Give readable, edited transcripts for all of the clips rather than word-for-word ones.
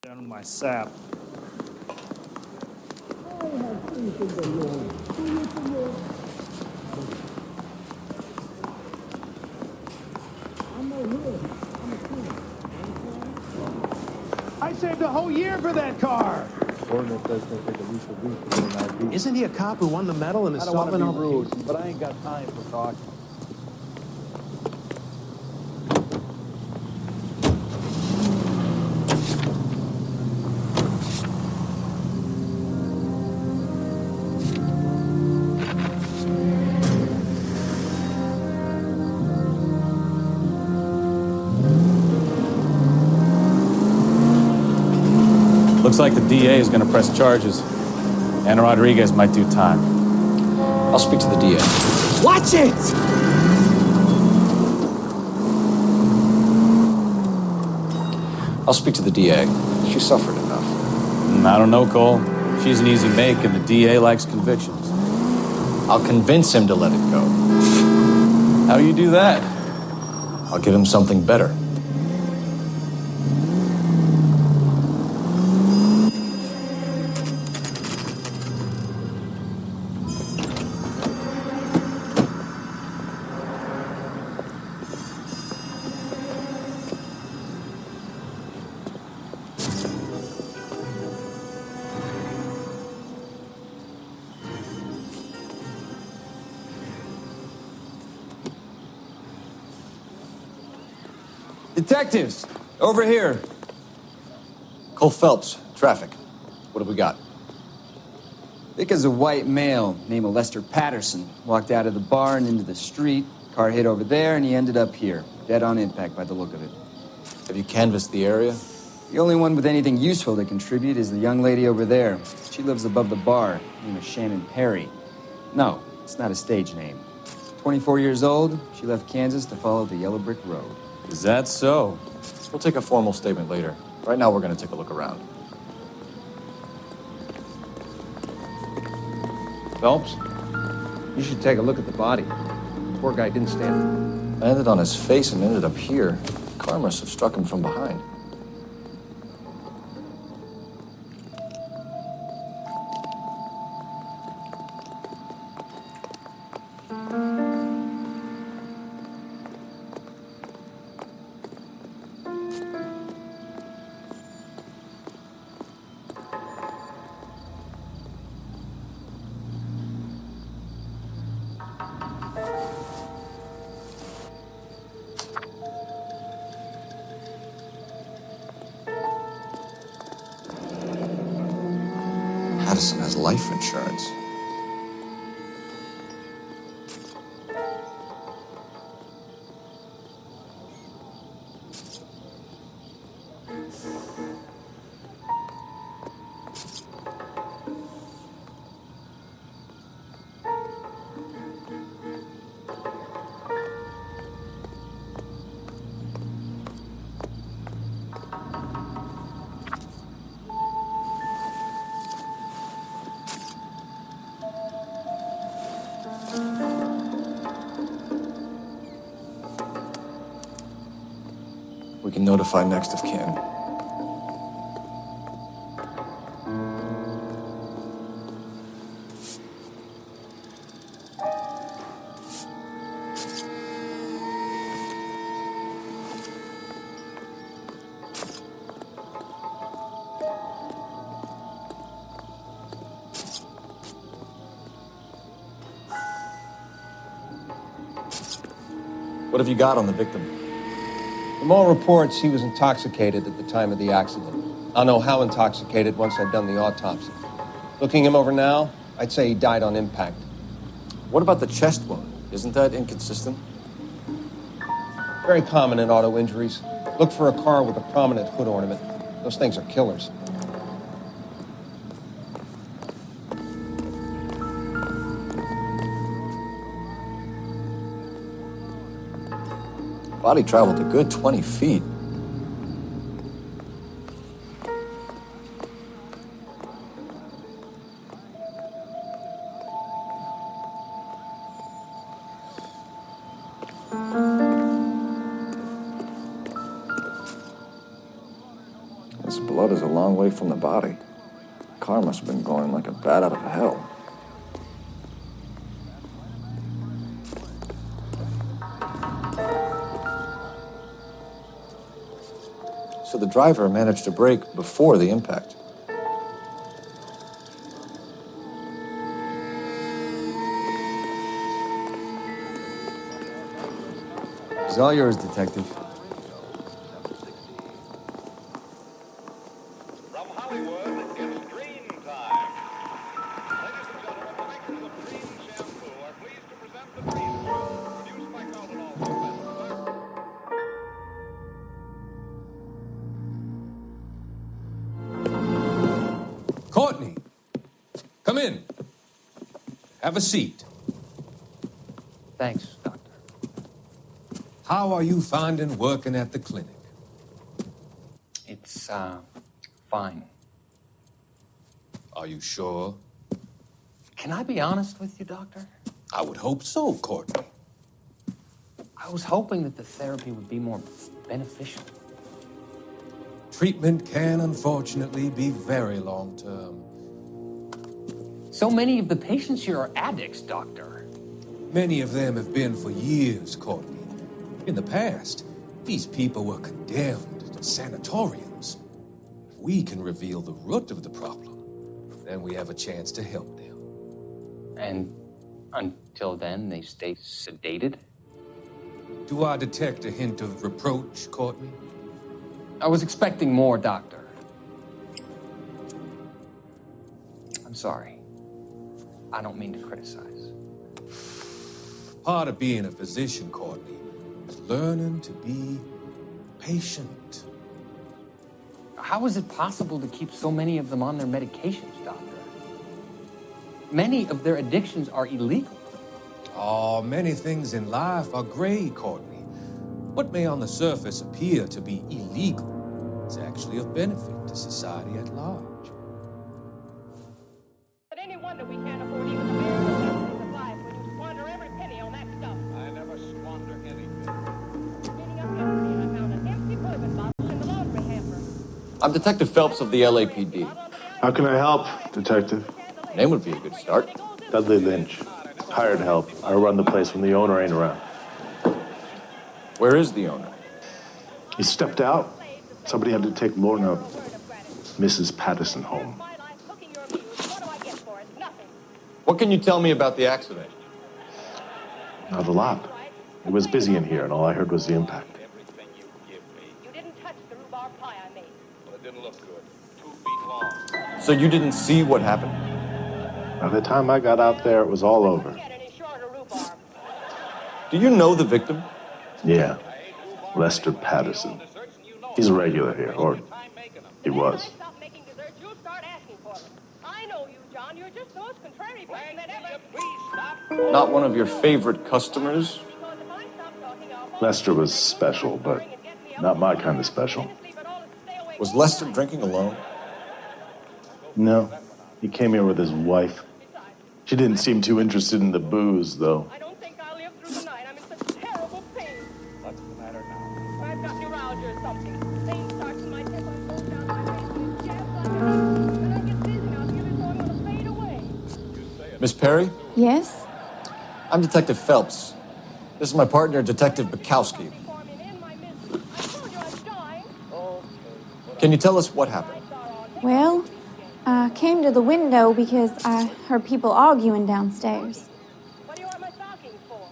Down in my sap. I saved a whole year for that car. Ordinance says it's gonna take at least a week to get an ID. Isn't he a cop who won the medal and is I don't want to solving be all rude, the cases? but I ain't got time for talking. Looks like the DA is going to press charges. Anna Rodriguez might do time. I'll speak to the DA. Watch it! I'll speak to the DA. She suffered enough. I don't know, Cole. She's an easy make, and the DA likes convictions. I'll convince him to let it go. How you do that? I'll give him something better. Detectives, over here. Cole Phelps, traffic. What have we got? Because a white male named Lester Patterson walked out of the bar and into the street. Car hit over there, and he ended up here, dead on impact by the look of it. Have you canvassed the area? The only one with anything useful to contribute is the young lady over there. She lives above the bar, name is Shannon Perry. No, it's not a stage name. 24 years old, she left Kansas to follow the yellow brick road. Is that so? We'll take a formal statement later. Right now, we're going to take a look around. Phelps, you should take a look at the body. The poor guy didn't stand. Landed on his face and ended up here. Car must have struck him from behind. Patterson has life insurance. We can notify next of kin. What have you got on the victim? From all reports, he was intoxicated at the time of the accident. I'll know how intoxicated once I've done the autopsy. Looking him over now, I'd say he died on impact. What about the chest wound? Isn't that inconsistent? Very common in auto injuries. Look for a car with a prominent hood ornament. Those things are killers. Body traveled a good 20 feet. This blood is a long way from the body. The car must have been going like a bat out of hell. So the driver managed to brake before the impact. It's all yours, Detective. From Hollywood, it's Green Time. Ladies and gentlemen, the makers of Green Shampoo are pleased to present the Green Shampoo, produced by Cardinal Spencer. Courtney, come in. Have a seat. Thanks, Doctor. How are you finding working at the clinic? It's, fine. Are you sure? Can I be honest with you, Doctor? I would hope so, Courtney. I was hoping that the therapy would be more beneficial. Treatment can, unfortunately, be very long-term. So many of the patients here are addicts, Doctor. Many of them have been for years, Courtney. In the past, these people were condemned to sanatoriums. If we can reveal the root of the problem, then we have a chance to help them. And until then, they stay sedated? Do I detect a hint of reproach, Courtney? I was expecting more, Doctor. I'm sorry. I don't mean to criticize. Part of being a physician, Courtney, is learning to be patient. How is it possible to keep so many of them on their medications, Doctor? Many of their addictions are illegal. Oh, many things in life are gray, Courtney. What may on the surface appear to be illegal is actually of benefit to society at large. But any wonder we can't afford even the bare necessities of life when you squander every penny on that stuff. I never squander anything. Cleaning up yesterday, I found an empty bourbon bottle in the laundry hamper. I'm Detective Phelps of the LAPD. How can I help, Detective? Name would be a good start. Dudley Lynch. Hired help. I run the place when the owner ain't around. Where is the owner? He stepped out. Somebody had to take Lorna, Mrs. Patterson, home. What can you tell me about the accident? Not a lot. It was busy in here, and all I heard was the impact. You didn't touch the rhubarb pie I made. Well, it didn't look good. 2 feet long. So you didn't see what happened? By the time I got out there, it was all over. Do you know the victim? Yeah. Lester Patterson. He's a regular here, or he was. I know you, John. You're just the most contrary person that ever... Not one of your favorite customers? Lester was special, but not my kind of special. Was Lester drinking alone? No. He came here with his wife. She didn't seem too interested in the booze, though. I don't think I'll live through the night. I'm in such terrible pain. What's the matter now? I've got neuralgia or something. Pain starts in my temple and goes down my face and it jabs like a needle. And I get dizzy now, feeling so I'm going to fade away. Miss Perry? Yes? I'm Detective Phelps. This is my partner, Detective Bukowski. Can you tell us what happened? Well, I came to the window because I heard people arguing downstairs. What do you want my stockings for?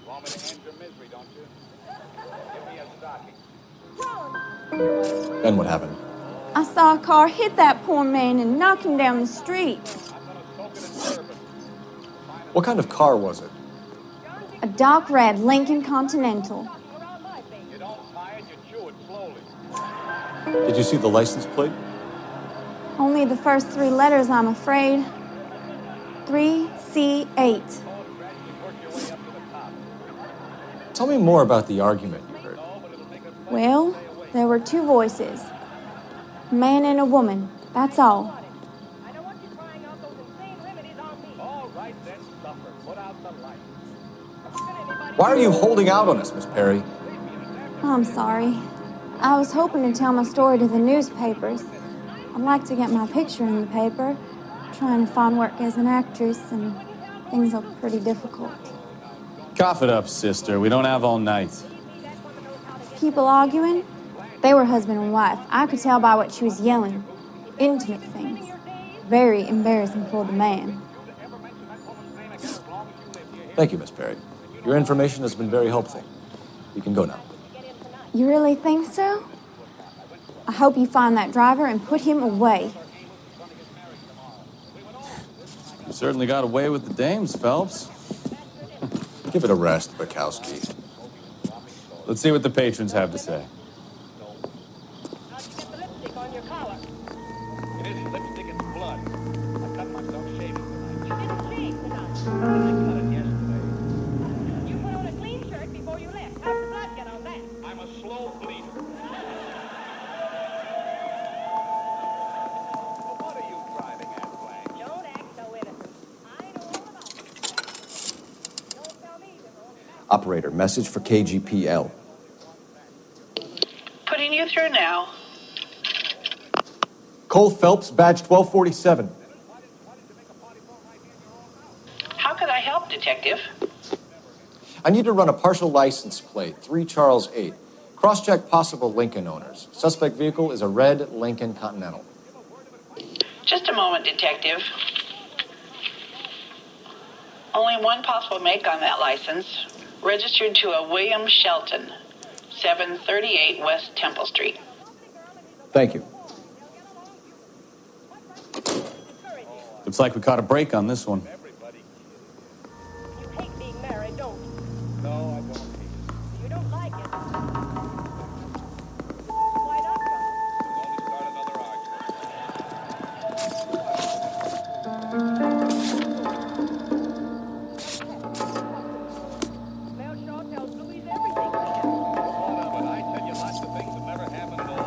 Want me to end your misery, don't you? Give me a stocking. Then what happened? I saw a car hit that poor man and knock him down the street. What kind of car was it? A dark red Lincoln Continental. You don't tie it, you chew it slowly. Did you see the license plate? Only the first 3 letters, I'm afraid. 3C8. Tell me more about the argument you heard. Well, there were 2 voices. A man and a woman, that's all. All right, then suffer. Put out the light. Why are you holding out on us, Miss Perry? I'm sorry. I was hoping to tell my story to the newspapers. I'd like to get my picture in the paper. Trying to find work as an actress, and things are pretty difficult. Cough it up, sister. We don't have all night. People arguing? They were husband and wife. I could tell by what she was yelling. Intimate things. Very embarrassing for the man. Thank you, Miss Perry. Your information has been very helpful. You can go now. You really think so? I hope you find that driver and put him away. You certainly got away with the dames, Phelps. Give it a rest, Bukowski. Let's see what the patrons have to say. It isn't lipstick, it's blood. I cut myself shaving tonight. You didn't shave tonight. I cut it yesterday. You put on a clean shirt before you left. How'd the blood get on that? I'm a slow bleeder. Well, what are you driving at, Blanche? Don't act so innocent. I know all about it. Don't tell me there's only that. Operator, message for KGPL. Putting you through now. Cole Phelps, badge 1247. How could I help, Detective? I need to run a partial license plate, 3 Charles 8. Cross-check possible Lincoln owners. Suspect vehicle is a red Lincoln Continental. Just a moment, Detective. Only one possible make on that license. Registered to a William Shelton, 738 West Temple Street. Thank you. Looks like we caught a break on this one. You hate being married, don't you? No, I don't hate it. You don't like it. Why not, John? We'll only start Mel Shaw tells Louise everything. but I tell you lots of things that never happened at all.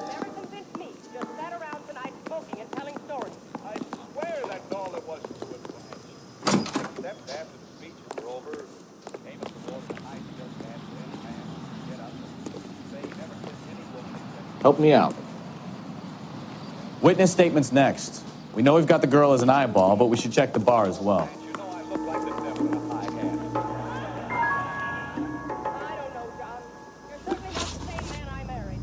Never convinced me. Just sat around tonight smoking and telling stories. I swear that's all there was to it, Blanche. Except after the speeches were over, came at the door and I just had this man get up and say he never kissed any woman except Help me out. Witness statements next. We know we've got the girl as an eyeball, but we should check the bar as well. you know I look like the devil in a high hat. I don't know, John. You're certainly not the same man I married.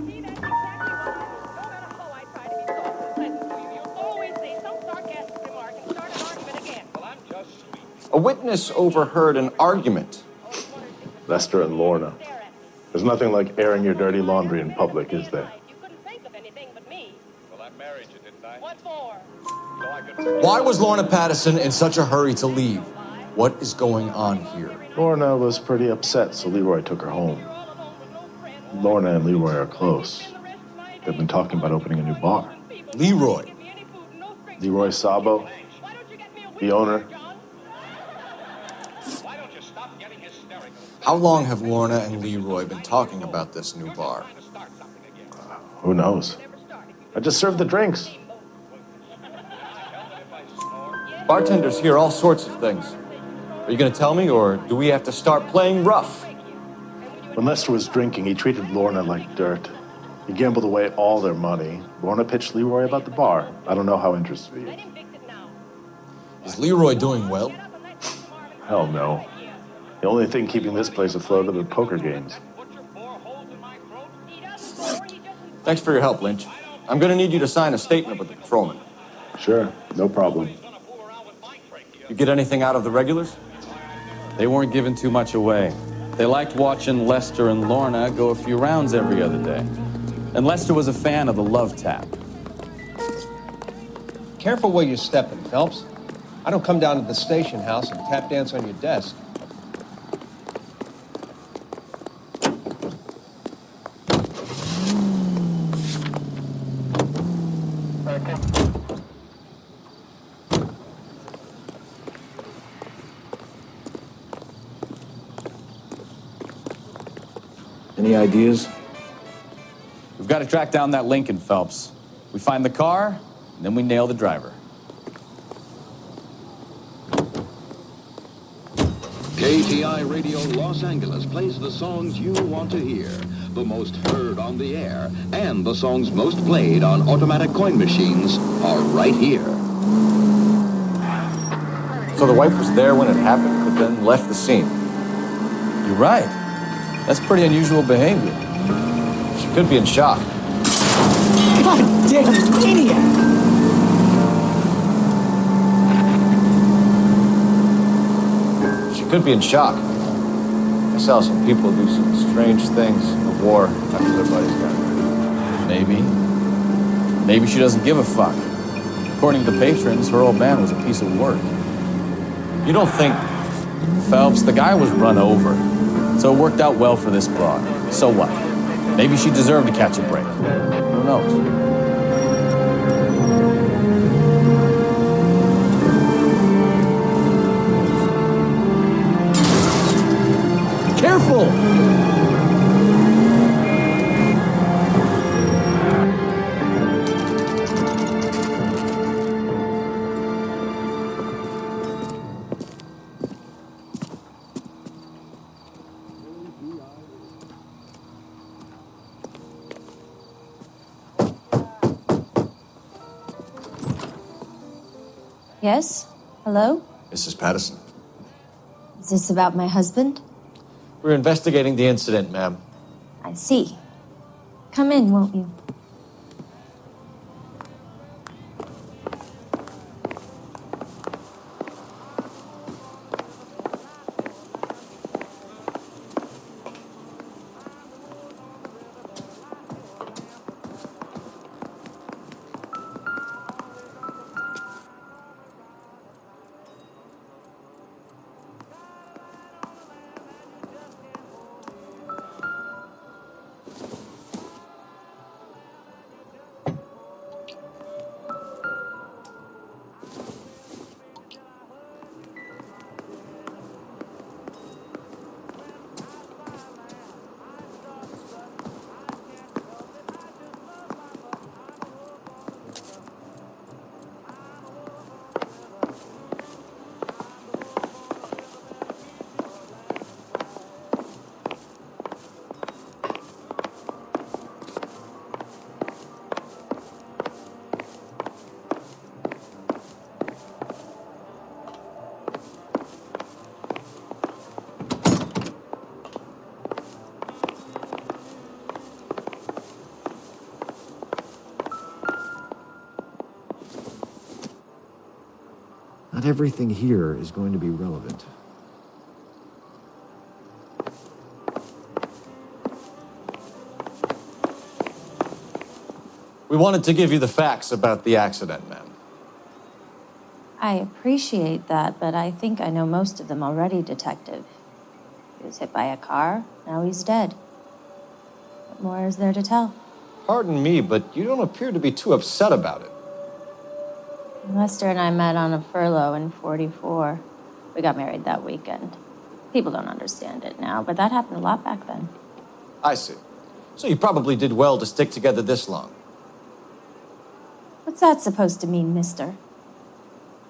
See, that's exactly what I mean. No matter how I try to be soft and pleasant to you, you'll always say some sarcastic remark and start an argument again. Well, I'm just sweet. A witness overheard an argument. Lester and Lorna. There's nothing like airing your dirty laundry in public, is there? You couldn't think of anything but me. Well, I married you, didn't I? What for? So I could Why was Lorna Patterson in such a hurry to leave? What is going on here? Lorna was pretty upset, so Leroy took her home. Lorna and Leroy are close. They've been talking about opening a new bar. Leroy. Leroy Sabo, the owner. How long have Lorna and Leroy been talking about this new bar? Who knows? I just served the drinks. Bartenders hear all sorts of things. Are you going to tell me, or do we have to start playing rough? When Lester was drinking, he treated Lorna like dirt. He gambled away all their money. Lorna pitched Leroy about the bar. I don't know how interested he is. Is Leroy doing well? Hell no. The only thing keeping this place afloat are the poker games. Thanks for your help, Lynch. I'm going to need you to sign a statement with the patrolman. Sure, no problem. You get anything out of the regulars? They weren't giving too much away. They liked watching Lester and Lorna go a few rounds every other day. And Lester was a fan of the love tap. Careful where you're stepping, Phelps. I don't come down to the station house and tap dance on your desk. Any ideas? We've got to track down that Lincoln, Phelps. We find the car, and then we nail the driver. KTI Radio Los Angeles plays the songs you want to hear, the most heard on the air, and the songs most played on automatic coin machines are right here. So the wife was there when it happened, but then left the scene. You're right. That's pretty unusual behavior. She could be in shock. Goddamn maniac! She could be in shock. I saw some people do some strange things in the war after their buddies got hurt. Maybe. Maybe she doesn't give a fuck. According to the patrons, her old man was a piece of work. You don't think... Phelps, the guy was run over. So it worked out well for this broad. So what? Maybe she deserved to catch a break. Who knows? Careful! Yes? Hello? Mrs. Patterson. Is this about my husband? We're investigating the incident, ma'am. I see. Come in, won't you? Not everything here is going to be relevant. We wanted to give you the facts about the accident, ma'am. I appreciate that, but I think I know most of them already, Detective. He was hit by a car, now he's dead. What more is there to tell? Pardon me, but you don't appear to be too upset about it. Lester and I met on a furlough in '44. We got married that weekend. People don't understand it now, but that happened a lot back then. I see. So you probably did well to stick together this long. What's that supposed to mean, mister?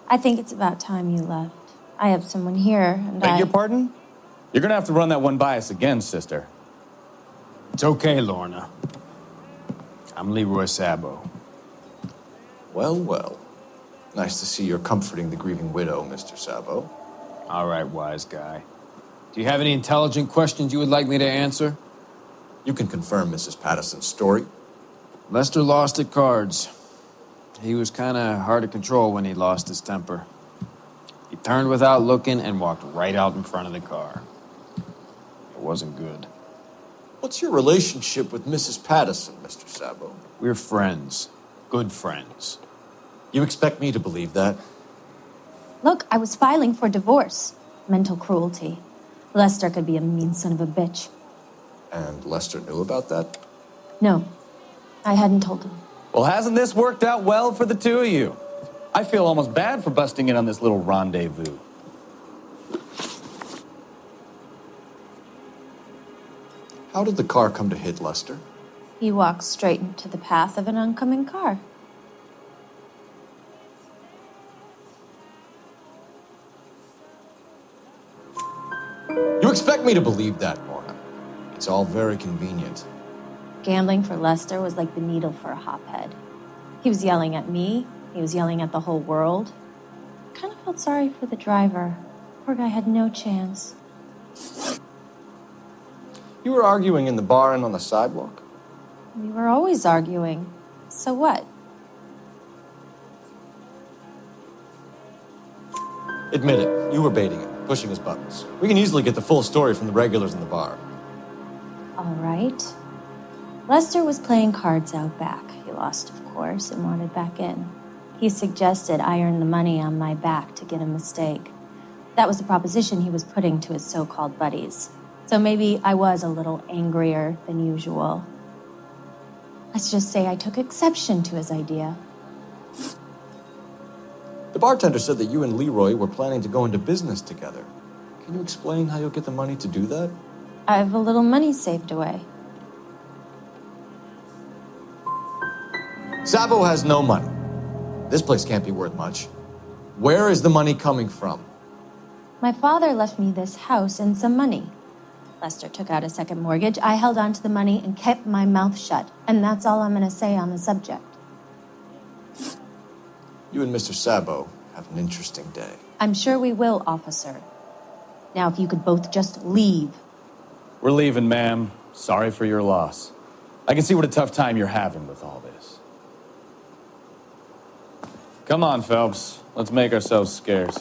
I think it's about time you left. I have someone here, and Beg your pardon? You're gonna have to run that one by us again, sister. It's okay, Lorna. I'm Leroy Sabo. Well, well. Nice to see you're comforting the grieving widow, Mr. Sabo. All right, wise guy. Do you have any intelligent questions you would like me to answer? You can confirm Mrs. Patterson's story. Lester lost at cards. He was kind of hard to control when he lost his temper. He turned without looking and walked right out in front of the car. It wasn't good. What's your relationship with Mrs. Patterson, Mr. Sabo? We're friends. Good friends. You expect me to believe that? Look, I was filing for divorce. Mental cruelty. Lester could be a mean son of a bitch. And Lester knew about that? No, I hadn't told him. Well, hasn't this worked out well for the two of you? I feel almost bad for busting in on this little rendezvous. How did the car come to hit Lester? He walked straight into the path of an oncoming car. expect me to believe that, Lorna? It's all very convenient. Gambling for Lester was like the needle for a hophead. He was yelling at me. He was yelling at the whole world. I kind of felt sorry for the driver. Poor guy had no chance. You were arguing in the bar and on the sidewalk? We were always arguing. So what? Admit it, you were baiting him, pushing his buttons. We can easily get the full story from the regulars in the bar. All right. Lester was playing cards out back. He lost, of course, and wanted back in. He suggested I earn the money on my back to get a mistake. That was the proposition he was putting to his so-called buddies. So maybe I was a little angrier than usual. Let's just say I took exception to his idea. The bartender said that you and Leroy were planning to go into business together. Can you explain how you'll get the money to do that? I have a little money saved away. Sabo has no money. This place can't be worth much. Where is the money coming from? My father left me this house and some money. Lester took out a second mortgage. I held on to the money and kept my mouth shut. And that's all I'm going to say on the subject. You and Mr. Sabo have an interesting day. I'm sure we will, officer. Now, if you could both just leave. We're leaving, ma'am. Sorry for your loss. I can see what a tough time you're having with all this. Come on, Phelps. Let's make ourselves scarce.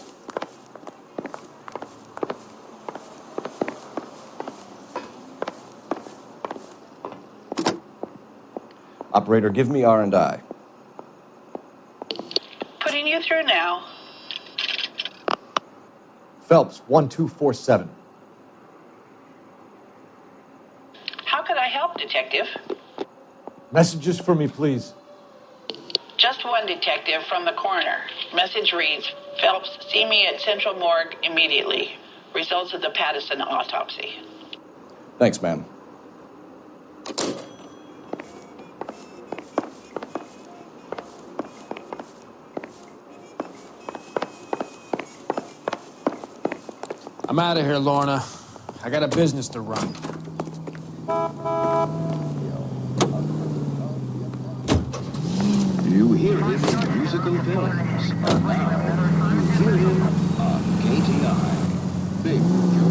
Operator, give me R&I. Putting you through now. Phelps, 1247. How could I help, Detective? Messages for me, please. Just one detective from the coroner. Message reads, Phelps, see me at Central Morgue immediately. Results of the Pattison autopsy. Thanks, ma'am. I'm out of here, Lorna. I got a business to run. You hear him in musical films, and now you hear him on KTI. Big Joe.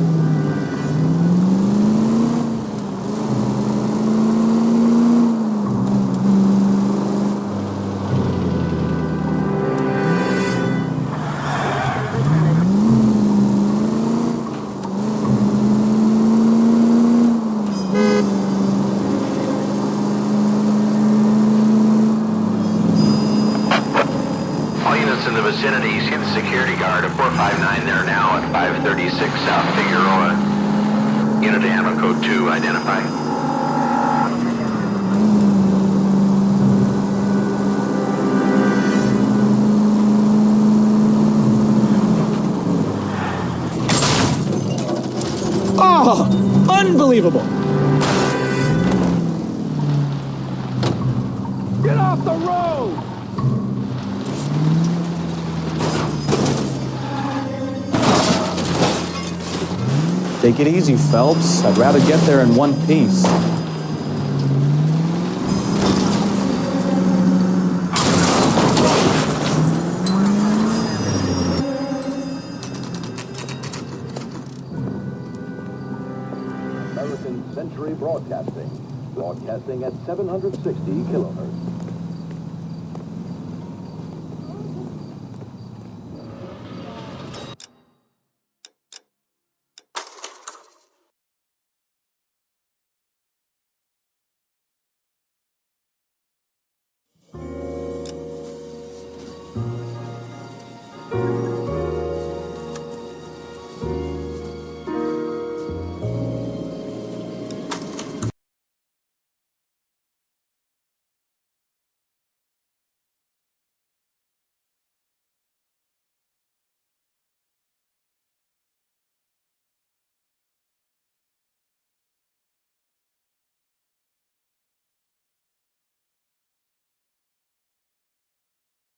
In the vicinity, see the security guard at 459 there now at 536 South Figueroa. Unit Ammo Code 2, identify. Oh, unbelievable. Get off the road! Take it easy, Phelps. I'd rather get there in one piece. American Century Broadcasting. Broadcasting at 760 kilohertz.